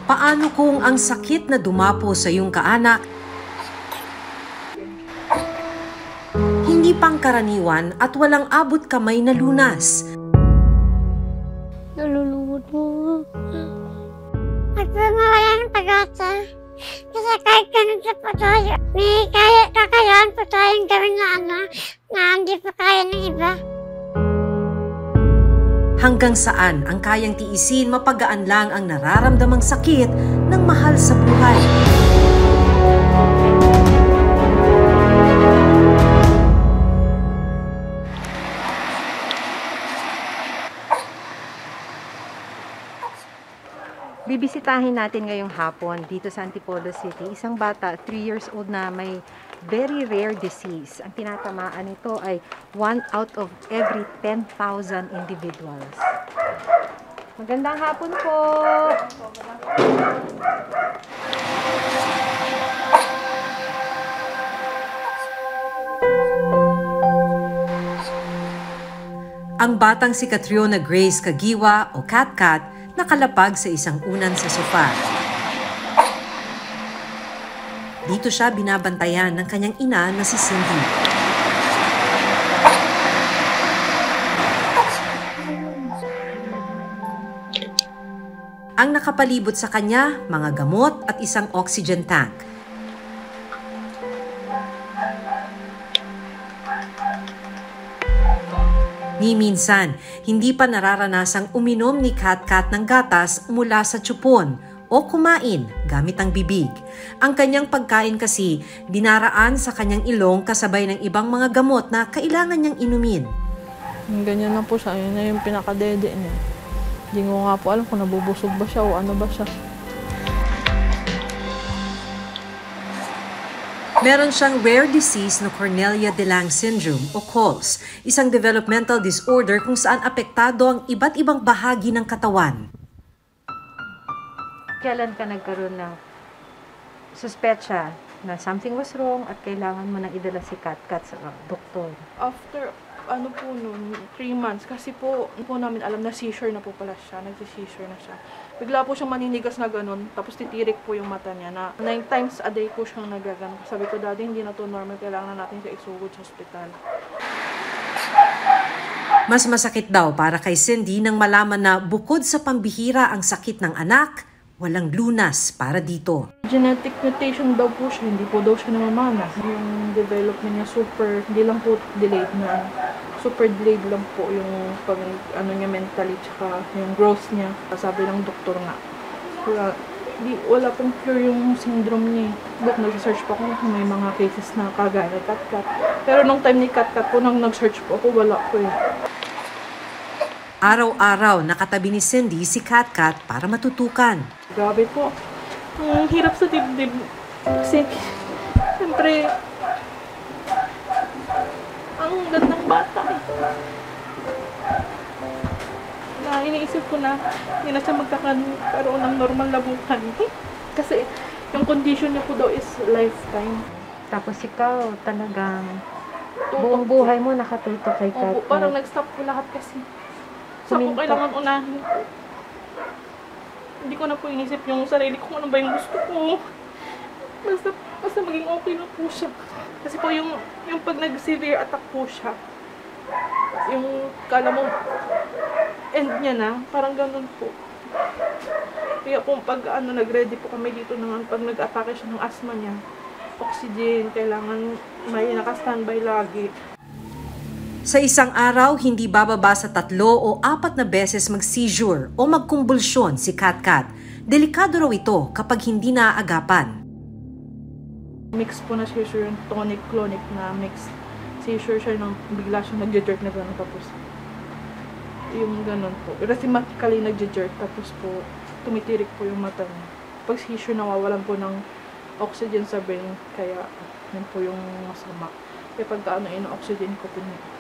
Paano kung ang sakit na dumapo sa iyong kaanak hindi pangkaraniwan at walang abot kamay na lunas? Nalulungkot po. At mawalan ng pag-asa. Kasi kahit ganito po tayo, may kakayahan po tayong gawin na hindi po kaya ng iba. Hanggang saan ang kayang tiisin mapagaan lang ang nararamdamang sakit ng mahal sa buhay? Bibisitahin natin ngayong hapon dito sa Antipolo City, isang bata, 3 years old na may very rare disease. Ang tinatamaan nito ay 1 out of every 10,000 individuals. Magandang hapon po! Ang batang si Catriona Grace Kagiwa o Kat-Kat nakalapag sa isang unan sa sofa. Dito siya binabantayan ng kanyang ina na si Cindy. Ang nakapalibot sa kanya, mga gamot at isang oxygen tank. Ni minsan, hindi pa nararanasang uminom ni Kat-Kat ng gatas mula sa tsupon o kumain gamit ang bibig. Ang kanyang pagkain kasi dinaraan sa kanyang ilong kasabay ng ibang mga gamot na kailangan niyang inumin. Ganyan lang po siya, yun na yung pinakadede niya. Hindi ko nga po alam kung nabubusog ba siya o ano ba siya. Meron siyang rare disease na Cornelia de Lange syndrome o COLS, isang developmental disorder kung saan apektado ang iba't ibang bahagi ng katawan. Kailan ka nagkaroon ng suspetsya na something was wrong at kailangan mo nang idala si Kat-Kat sa doktor? After, 3 months, kasi po namin alam na seizure na po pala siya, nag-seizure na siya. Bigla po siyang maninigas na ganun, tapos titirik po yung mata niya na 9 times a day po siyang nagagan. Sabi ko, Daddy, hindi na to normal, kailangan na natin siya isugod sa ospital. Mas masakit daw para kay Cindy nang malaman na bukod sa pambihira ang sakit ng anak, walang lunas para dito. Genetic mutation daw po siya, hindi po daw siya namamana. Yung development niya hindi lang po delayed na, super delayed lang po yung niya mentally, tsaka yung growth niya. Sabi ng doktor nga, wala pong cure yung syndrome niya. But nag-search po ako kung may mga cases na kagaya ni Kat-Kat. Pero nung time ni Kat-Kat po, nang nag-search po ako, wala po eh. Araw-araw nakatabi ni Cindy si Kat-Kat para matutukan. Grabe po. Ang hirap sa dibdib. Kasi, siyempre, ang gandang bata eh. Na iniisip ko na hindi na siya magkakaroon ng normal na buhay. Kasi, yung condition niya po daw is lifetime. Tapos ikaw talagang buong buhay mo nakatutok kay Kat-Kat. Parang nag-stop po lahat kasi. Sa po kailangan unahin po. Hindi ko na po inisip yung sarili ko kung ano ba yung gusto ko. Basta maging okay na po siya. Kasi po yung pag nag-severe attack po siya, yung kala mo end niya na, parang ganun po. Kaya po pag nag-ready po kami dito naman, pag nag-atake siya ng asthma niya, oxygen, kailangan may naka-standby lagi. Sa isang araw, hindi bababa sa 3 o 4 na beses mag-seizure o magkumbulsyon si Kat-Kat. Delikado raw ito kapag hindi naaagapan. Mix po na seizure yung tonic-clonic na mix. Seizure siya nang bigla siya nag-jerk na gano'n tapos yung gano'n po. Rhythmically nag-jerk tapos po tumitirik po yung mata niya. Pag seizure nawawalan po ng oxygen sa brain kaya yun po yung masama. Kaya pagka ino-oxygen ko po niya.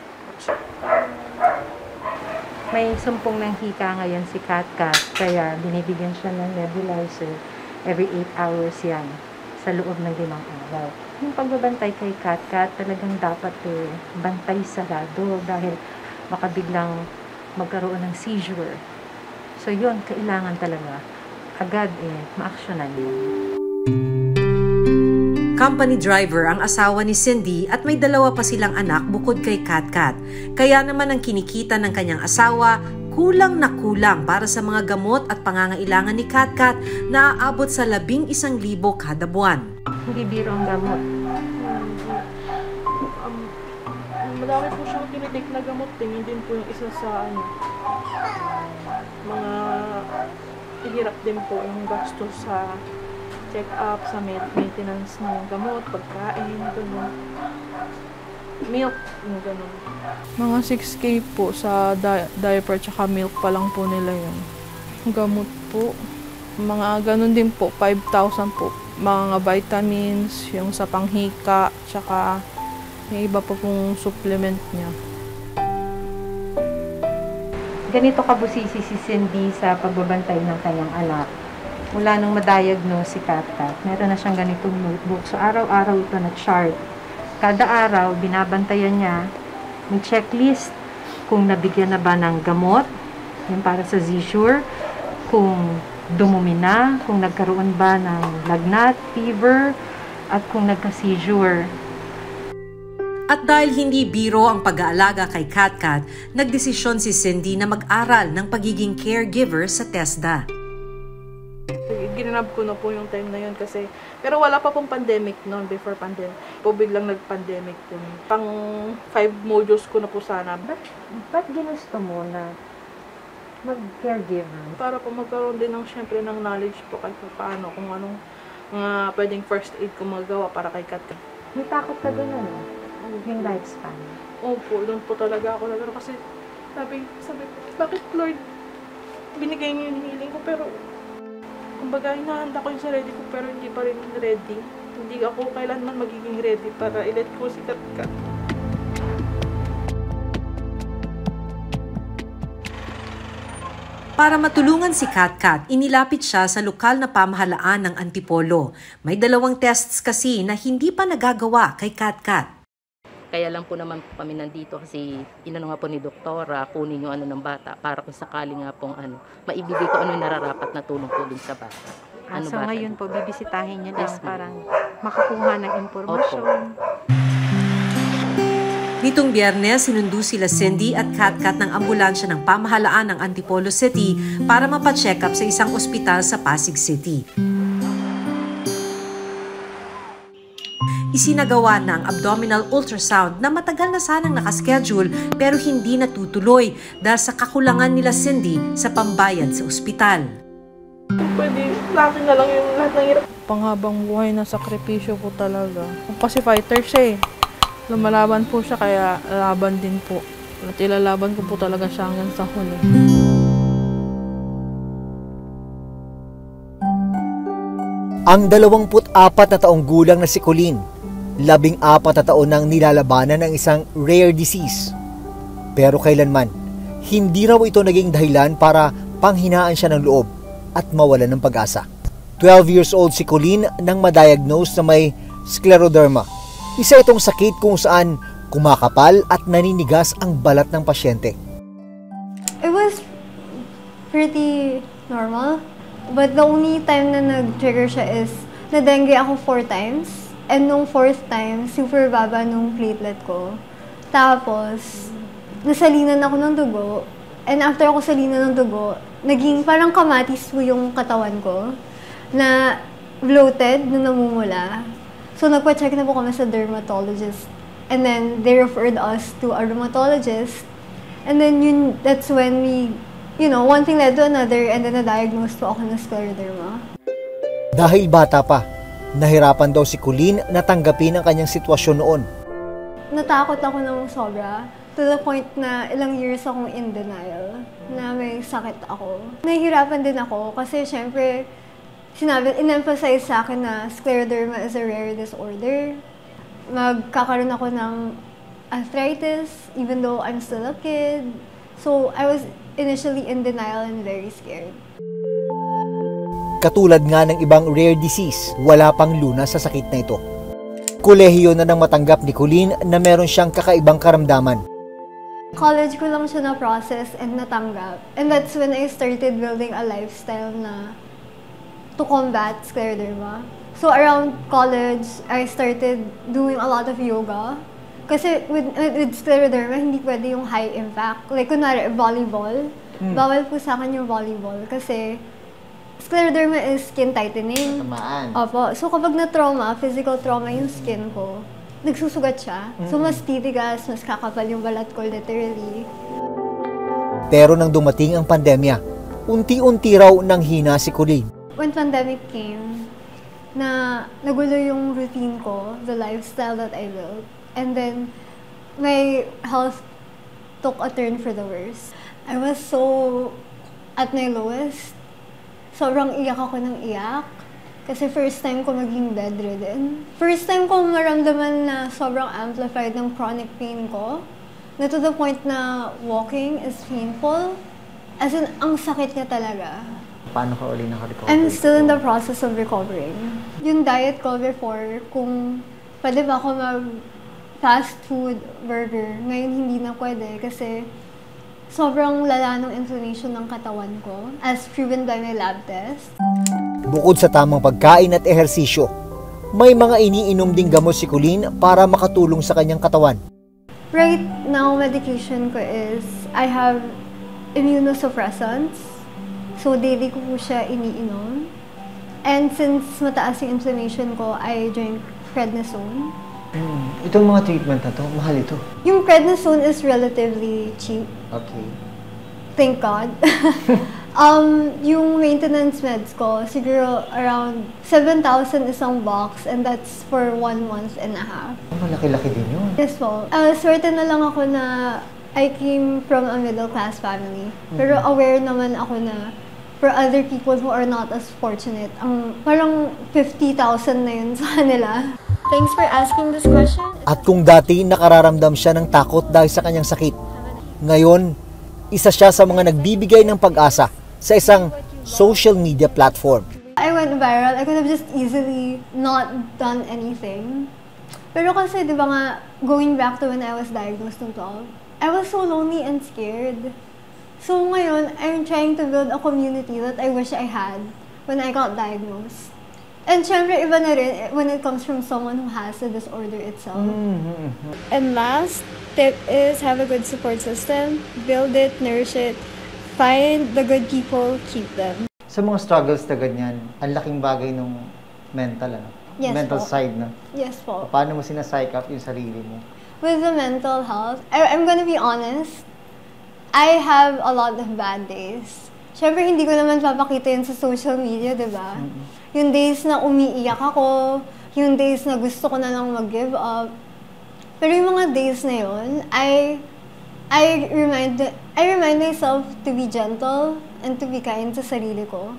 May sumpong ng hika ngayon si Kat-Kat, kaya binibigyan siya ng nebulizer every 8 hours yan sa loob ng 5 araw. Yung pagbabantay kay Kat-Kat talagang dapat bantay sarado dahil baka biglang magkaroon ng seizure. So yun, kailangan talaga agad ma-actionan yun. Company driver ang asawa ni Cindy at may 2 pa silang anak bukod kay Katkat. Kaya naman ang kinikita ng kanyang asawa, kulang na kulang para sa mga gamot at pangangailangan ni Katkat na aabot sa 11,000 kada buwan. Hindi biro ang gamot. Madami po siyang tinitik na gamot. Tingin din po yung isa sa mga ihirap din po yung gastos sa check-up, sa maintenance ng gamot, pagkain, gano'n. Milk, yung gano'n. Mga 6K po sa diaper tsaka milk pa lang po nila yun. Gamot po. Mga gano'n din po, 5,000 po. Mga vitamins, yung sa panghika, tsaka may iba pa pong supplement niya. Ganito kabusisi si Cindy sa pagbabantay ng kanyang anak. Mula nung ma-diagnose si Katkat, meron na siyang ganitong notebook. So, araw-araw ito na chart. Kada araw, binabantayan niya, may checklist kung nabigyan na ba ng gamot, yung para sa seizure, kung dumumi na, kung nagkaroon ba ng lagnat, fever, at kung nagka-seizure. At dahil hindi biro ang pag-aalaga kay Katkat, nagdesisyon si Cindy na mag-aral ng pagiging caregiver sa TESDA. Ginanap ko na po yung time na yun kasi, pero wala pa pong pandemic noon, before pandemic. Po biglang nag-pandemic po. Pang 5 modules ko na po sana. Ba't ginusto mo na mag-caregiver? Para po magkaroon din ng, syempre, ng knowledge po kahit paano, kung anong mga pwedeng first aid ko magawa para kay Katkat. May takot ka doon, ano? Yung lifespan. Opo, doon po talaga ako nagkaroon kasi sabi, bakit Lord, binigay niyo yung healing ko, pero kumbaga, hinahanda ko yung sarili ko pero hindi pa rin ready. Hindi ako kailanman magiging ready para i-let ko si Katkat. Para matulungan si Katkat, inilapit siya sa lokal na pamahalaan ng Antipolo. May 2 tests kasi na hindi pa nagagawa kay Katkat. Kaya lang po naman po kami nandito kasi inano nga po ni doktora, kunin yung ano ng bata para kung sakali nga pong maibigay ko ano yung nararapat na tulong po dun sa bata. So bata ngayon po, bibisitahin niya lang Yes, parang makakuha ng impormasyon. Nitong Biyernes, sinundo sila Cindy at Katkat ng ambulansya ng pamahalaan ng Antipolo City para mapacheck up sa isang ospital sa Pasig City. Isinagawa na ang abdominal ultrasound na matagal na sanang nakaschedule pero hindi natutuloy dahil sa kakulangan nila Cindy sa pambayad sa ospital. Pwede, natin na lang yung lahat ng hirap. Panghabang buhay na sakripisyo po talaga. Kasi fighter siya eh. Lumalaban po siya kaya laban din po. At ilalaban ko po talaga siya hanggang sa huli. Ang 24 na taong gulang na si Colleen, 14 na taon nang nilalabanan ng isang rare disease. Pero kailanman, hindi raw ito naging dahilan para panghinaan siya ng loob at mawalan ng pag-asa. 12 years old si Colleen nang ma-diagnose na may scleroderma. Isa itong sakit kung saan kumakapal at naninigas ang balat ng pasyente. It was pretty normal. But the only time na nag-trigger siya is na-dengue ako 4 times. And nung 4th time, super baba nung platelet ko. Tapos, nasalinan ako ng dugo. And after ako salinan ng dugo, naging parang kamatis po yung katawan ko. Na bloated, na namumula. So, nagpa-check na po kami sa dermatologist. And then, they referred us to a rheumatologist. And then, that's when we, one thing led to another. And then, na-diagnose po ako ng scleroderma. Dahil bata pa, nahirapan daw si Colleen na tanggapin ang kanyang sitwasyon noon. Natakot ako ng sobra to the point na ilang years akong in denial na may sakit ako. Nahihirapan din ako kasi syempre in-emphasize sa akin na scleroderma is a rare disorder. Magkakaroon ako ng arthritis even though I'm still a kid. So I was initially in denial and very scared. Katulad nga ng ibang rare disease, wala pang lunas sa sakit na ito. Kolehiyo na nang matanggap ni Colleen na meron siyang kakaibang karamdaman. College ko lang siya na-process and natanggap. And that's when I started building a lifestyle na to combat scleroderma. So around college, I started doing a lot of yoga. Kasi with scleroderma, hindi pwede yung high impact. Like, kunwari, volleyball. Bawal po sa akin yung volleyball kasi scleroderma is skin tightening. Tamaan. Opo. So kapag na-trauma, physical trauma yung skin ko, nagsusugat siya. So mas titigas, mas kakapal yung balat ko literally. Pero nang dumating ang pandemya, unti-unti raw nang hina si Colleen. When pandemic came, nagulo yung routine ko, the lifestyle that I built. And then, my health took a turn for the worse. I was so at my lowest. Sobrang iyak ako ng iyak. Kasi first time ko maging bedridden. First time ko maramdaman na sobrang amplified ng chronic pain ko. Na to the point na walking is painful. As in, ang sakit niya talaga. Paano ka uli naka-recover? I'm still in the process of recovering. Yung diet ko before, kung pwede ba ako mag-fast food burger, ngayon hindi na pwede kasi sobrang lala ng inflammation ng katawan ko as proven by my lab test. Bukod sa tamang pagkain at ehersisyo, may mga iniinom ding gamot si Colleen para makatulong sa kanyang katawan. Right now, medication ko is, I have immunosuppressants. So, daily ko po siya iniinom. And since mataas yung inflammation ko, I drink prednisone. Itong mga treatment na to, mahal ito. Yung prednisone is relatively cheap. Okay. Thank God. Yung maintenance meds ko, siguro around 7,000 isang box and that's for 1.5 months. Malaki-laki din yun. Yes po. Swerte na lang ako na I came from a middle-class family. Pero aware naman ako na for other people who are not as fortunate, parang 50,000 na yun sa kanila. Thanks for asking this question. At kung dati nakararamdam siya ng takot dahil sa kanyang sakit, ngayon, isa siya sa mga nagbibigay ng pag-asa sa isang social media platform. I went viral. I could have just easily not done anything. Pero kasi, di ba nga, going back to when I was diagnosed ng 12, I was so lonely and scared. So ngayon, I'm trying to build a community that I wish I had when I got diagnosed. And syempre, iba na rin when it comes from someone who has the disorder itself. And last tip is have a good support system. Build it, nourish it. Find the good people, keep them. Sa mga struggles na ganyan, ang laking bagay ng mental, Yes, mental po. side na. Yes po. Paano mo sinapsych up yung sarili mo? With the mental health, I'm gonna be honest, I have a lot of bad days. Syempre, hindi ko naman papakita yun sa social media, di ba? Yung days na umiiyak ako, yung days na gusto ko na lang mag-give up. Pero yung mga days na yun, I remind myself to be gentle and to be kind sa sarili ko.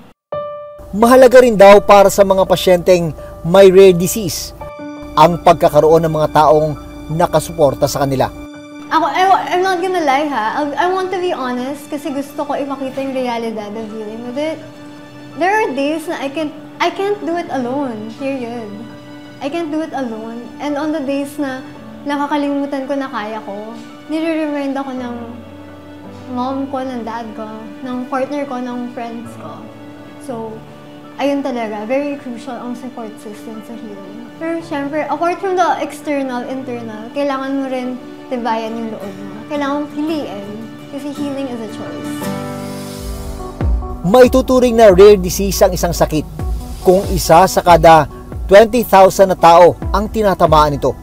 Mahalaga rin daw para sa mga pasyenteng may rare disease ang pagkakaroon ng mga taong nakasuporta sa kanila. I'm not gonna lie I want to be honest kasi gusto ko ipakita yung realidad of dealing with it. There are days na I can't do it alone, period. I can't do it alone. And on the days na nakakalimutan ko na kaya ko, nire-remind ako ng mom ko, ng dad ko, ng partner ko, ng friends ko. So, ayun talaga, very crucial ang support system sa healing. Pero syempre, apart from the external, internal, kailangan mo rin tibayan yung loob mo. Kailangan mong piliin kasi healing is a choice. Maituturing na rare disease ang isang sakit kung isa sa kada 20,000 na tao ang tinatamaan nito.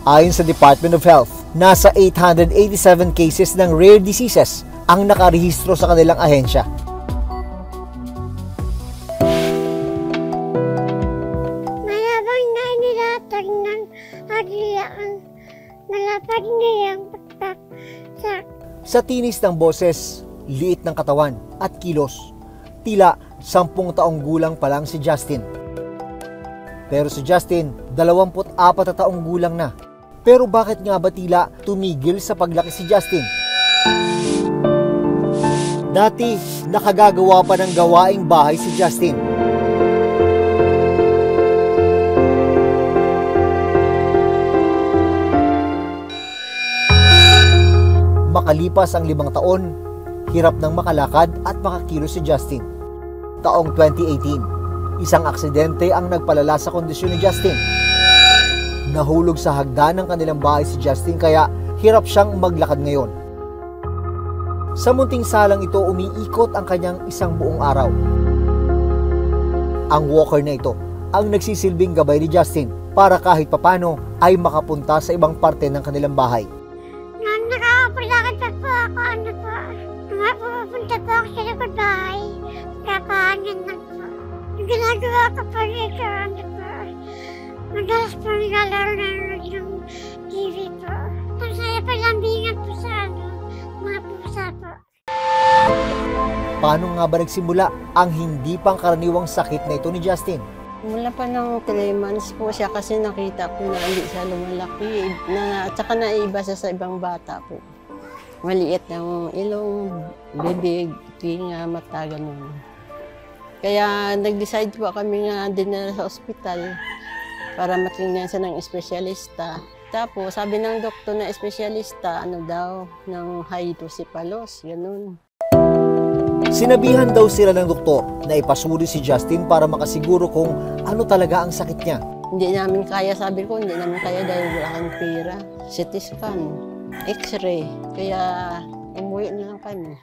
Ayon sa Department of Health, nasa 887 cases ng rare diseases ang nakarehistro sa kanilang ahensya. Malabang na nilatag ng agliaan. Malapag niyang patak Sa tinis ng boses, liit ng katawan at kilos, tila 10 taong gulang pa lang si Justin. Pero si Justin, 24 na taong gulang na. Pero bakit nga ba tila tumigil sa paglaki si Justin? Dati, nakagagawa pa ng gawaing bahay si Justin. Makalipas ang 5 taon, hirap nang makalakad at makakilos si Justin. Taong 2018, Isang aksidente ang nagpalala sa kondisyon ni Justin. Nahulog sa hagdan ng kanilang bahay si Justin kaya hirap siyang maglakad ngayon. Sa munting salang ito, umiikot ang kanyang isang buong araw. Ang walker na ito ang nagsisilbing gabay ni Justin para kahit papano ay makapunta sa ibang parte ng kanilang bahay. Nung nakakapalakad pa po ako, pupunta po ako sa likod bahay, kapahangin lang po. Yung ginagawa ko po dito, madalas po naglalaro ng TV po. Tapos ay palambingan po sa mga pusa po. Paano nga ba nagsimula ang hindi pangkaraniwang sakit na ito ni Justin? Mula pa ng 3 months po siya kasi nakita ko na hindi siya lumalaki. At saka naiba siya sa ibang bata po. Maliit ng ilong, bibig, tinga, mata, ganun. Kaya nag-decide po kami nga dinala sa ospital para matingnan siya ng espesyalista. Tapos sabi ng doktor na espesyalista, ng hydrocephalus, ganun. Sinabihan daw sila ng doktor na ipasuri si Justin para makasiguro kung ano talaga ang sakit niya. Hindi namin kaya, sabi ko, hindi namin kaya dahil wala kang pera. CT scan, X-ray, kaya umuwi na lang kami.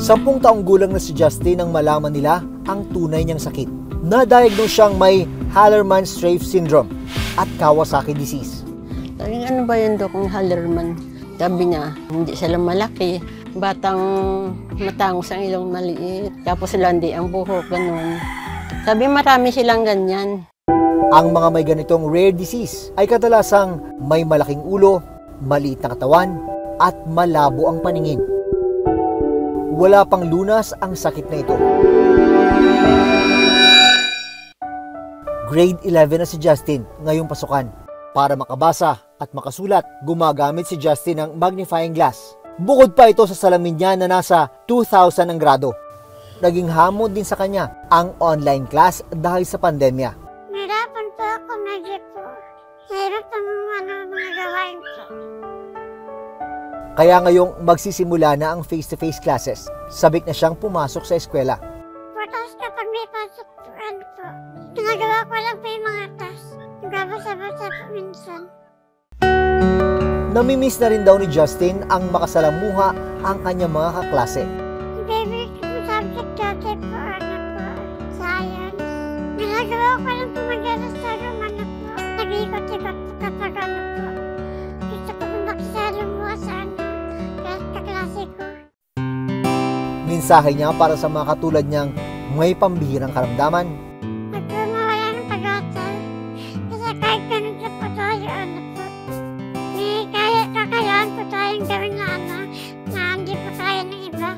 10 taong gulang na si Justin nang malaman nila ang tunay niyang sakit. Na-diagnose siyang may Hallermann-Streiff syndrome at Kawasaki disease. Sabi, ano ba yun, Dok, ang Hallermann? Sabi niya, hindi sila malaki. Batang matangos ang ilong maliit. Tapos landi ang buhok, ganun. Sabi, marami silang ganyan. Ang mga may ganitong rare disease ay kadalasang may malaking ulo, maliit na katawan, at malabo ang paningin. Wala pang lunas ang sakit na ito. Grade 11 na si Justin ngayong pasukan. Para makabasa at makasulat, gumagamit si Justin ng magnifying glass. Bukod pa ito sa salamin niya na nasa 2,000 ang grado. Naging hamon din sa kanya ang online class dahil sa pandemya. Nahirapan po ako medyo po. Nahirap ang mga gawain po. Kaya ngayong magsisimula na ang face-to-face classes, sabik na siyang pumasok sa eskwela. Tapos kapag may pasok po, ginagawa ko lang po yung mga task. Nagbabasa-basa po minsan. Namimiss na rin daw ni Justin ang makasalamuha ang kanyang mga kaklase. Yung favorite ko subject dati po, science. Ginagawa ko lang po mag-alas-alam, po. Nag-ikot-ikot po kapag po. Gusto ko po makisalamuha sa kaklase ko. Mensahe niya para sa mga katulad niyang may pambihirang karamdaman. Huwag po mawala ng pag-asa. Kasi kahit ganun sa po tayo, po. May kakayaan po tayong gawin na hindi po kaya ng iba.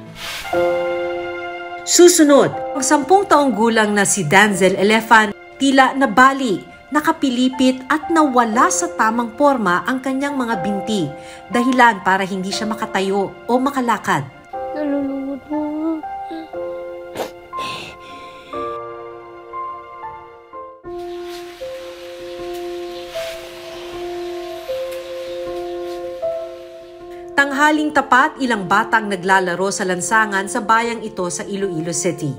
Susunod, ang 10 taong gulang na si Danzel Elefan, tila nabali, nakapilipit at nawala sa tamang porma ang kanyang mga binti, dahilan para hindi siya makatayo o makalakad. Nalulungod po. Tanghaling tapat, ilang batang naglalaro sa lansangan sa bayang ito sa Iloilo City.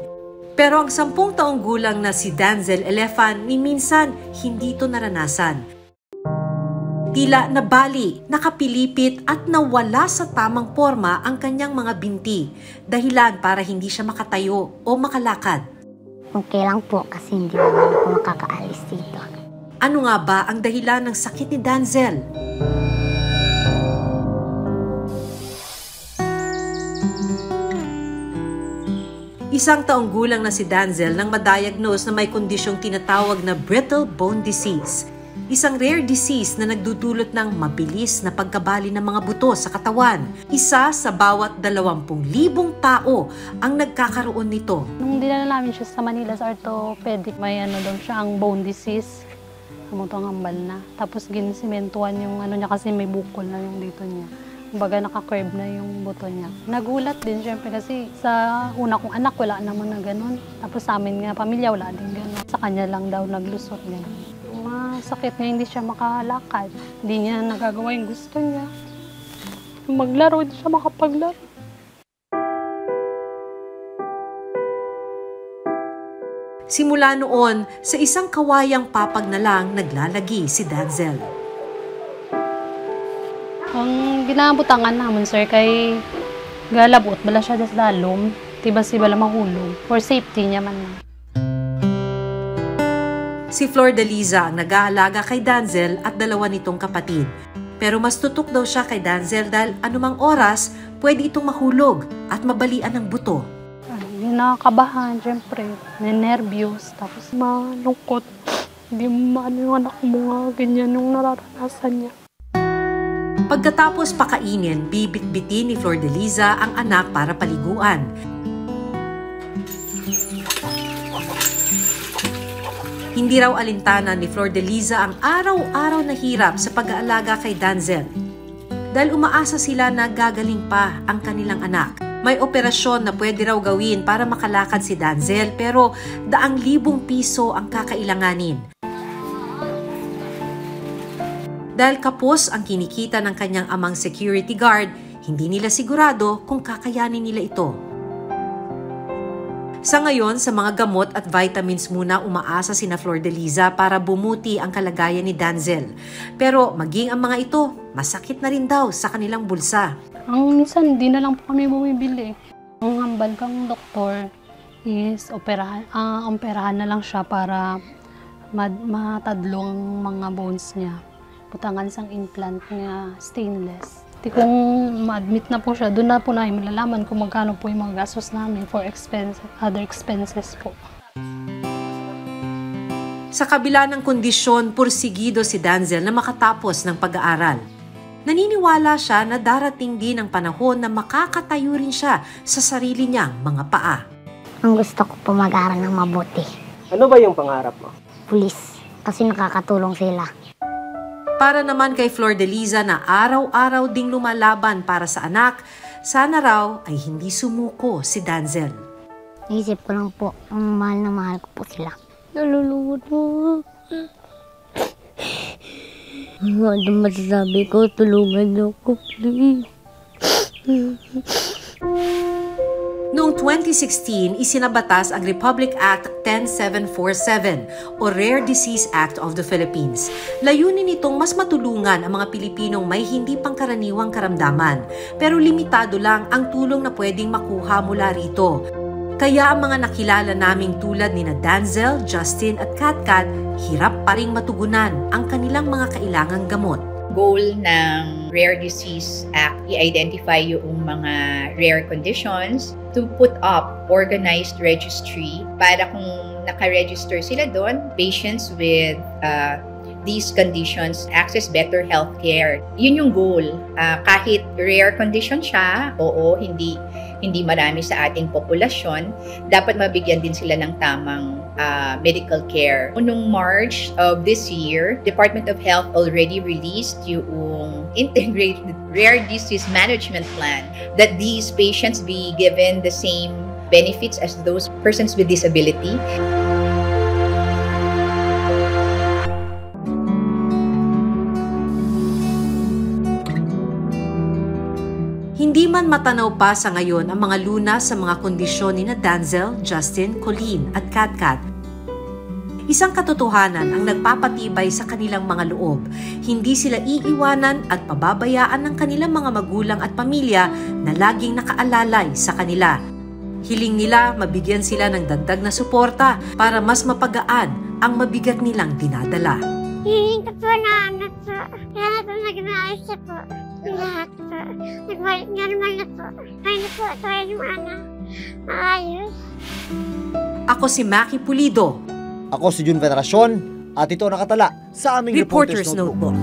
Pero ang 10 taong gulang na si Danzel Elefan ni minsan hindi ito naranasan. Tila nabali, nakapilipit at nawala sa tamang porma ang kanyang mga binti, dahilan para hindi siya makatayo o makalakad. Okay lang po kasi hindi naman ako makakaalis dito. Ano nga ba ang dahilan ng sakit ni Danzel? Isang taong gulang na si Danzel nang madiagnose na may kondisyong tinatawag na brittle bone disease. Isang rare disease na nagdudulot ng mabilis na pagkabali ng mga buto sa katawan. Isa sa bawat 20,000 tao ang nagkakaroon nito. Nung dinala namin siya sa Manila sa orthopedic, may daw siya ang bone disease. Kamutong hambal na. Tapos ginsimentuhan yung niya kasi may bukol na yung dito niya. Kumbaga naka-curve na yung buto niya. Nagulat din syempre kasi sa una kong anak wala naman na ganun. Tapos sa amin nga pamilya wala din ganun. Sa kanya lang daw naglusot ganun. Masakit niya, hindi siya makalakad. Hindi niya nagagawa yung gusto niya. Maglaro, hindi siya makapaglaro. Simula noon, sa isang kawayang papag na lang naglalagi si Danzel. Ang ginabutangan naman, sir, kay galabot, bala siya das dalom, tiba si bala mahulog, for safety niya man. Si Flordeliza ang nag-aalaga kay Danzel at dalawa nitong kapatid. Pero mas tutok daw siya kay Danzel dahil anumang oras, pwede itong mahulog at mabalian ng buto. Nakakabahan, syempre, nervyos, tapos malungkot. Hindi mo maano yung anak mo nga, ganyan yung nararanasan niya. Pagkatapos pakainin, bibit-bitin ni Flordeliza ang anak para paliguan. Hindi raw alintana ni Flordeliza ang araw-araw na hirap sa pag-aalaga kay Danzel. Dahil umaasa sila na gagaling pa ang kanilang anak. May operasyon na pwede raw gawin para makalakad si Danzel pero 200,000 piso ang kakailanganin. Dahil kapos ang kinikita ng kanyang amang security guard, hindi nila sigurado kung kakayanin nila ito. Sa ngayon, sa mga gamot at vitamins muna umaasa sina Flordeliza para bumuti ang kalagayan ni Danzel. Pero maging ang mga ito, masakit na rin daw sa kanilang bulsa. Ang minsan, di na lang po kami bumibili. Ang hambal kang doktor is operahan na lang siya para matadlong mga bones niya. Putangan sang implant niya stainless. Kung ma-admit na po siya, doon na po namin malalaman kung magkano po yung mga gastos namin for other expenses po. Sa kabila ng kondisyon, pursigido si Danzel na makatapos ng pag-aaral. Naniniwala siya na darating din ang panahon na makakatayo rin siya sa sarili niyang mga paa. Ang gusto ko po mag-aaral ng mabuti. Ano ba yung pangarap mo? Pulis, kasi nakakatulong sila. Para naman kay Flordeliza na araw-araw ding lumalaban para sa anak, sana raw ay hindi sumuko si Danzel. Naisip ko lang po, ang mahal na mahal ko po sila. Nalulungkot po. Ano masasabi ko, tulungan niyo ako, please. Noong 2016, isinabatas ang Republic Act 10747 o Rare Disease Act of the Philippines. Layunin nitong mas matulungan ang mga Pilipinong may hindi pangkaraniwang karamdaman, pero limitado lang ang tulong na pwedeng makuha mula rito. Kaya ang mga nakilala naming tulad ni Danzel, Justin at Katkat, hirap pa ring matugunan ang kanilang mga kailangang gamot. Goal ng Rare Disease Act, i-identify yung mga rare conditions, to put up organized registry para kung naka-register sila doon, patients with these conditions access better healthcare. Yun yung goal. Kahit rare condition siya, oo, hindi marami sa ating populasyon, dapat mabigyan din sila ng tamang medical care. Noong March of this year, Department of Health already released yung Integrated Rare Disease Management Plan that these patients be given the same benefits as those persons with disability. Hindi man matanaw pa sa ngayon ang mga lunas sa mga kondisyon ni Danzel, Justin, Colleen at Katkat. Isang katotohanan ang nagpapatibay sa kanilang mga loob. Hindi sila iiwanan at pababayaan ng kanilang mga magulang at pamilya na laging nakaalalay sa kanila. Hiling nila mabigyan sila ng dagdag na suporta para mas mapagaan ang mabigat nilang dinadala. Hiling ko po na anak po. Kaya po nag-maayos siya po. Lahat po. Nagbalik nga naman na po. Kaya na po tayo yung anak. Maayos. Ako si Maki Pulido. Ako si Jun Veneracion at ito nakatala sa aming Reporter's Notebook.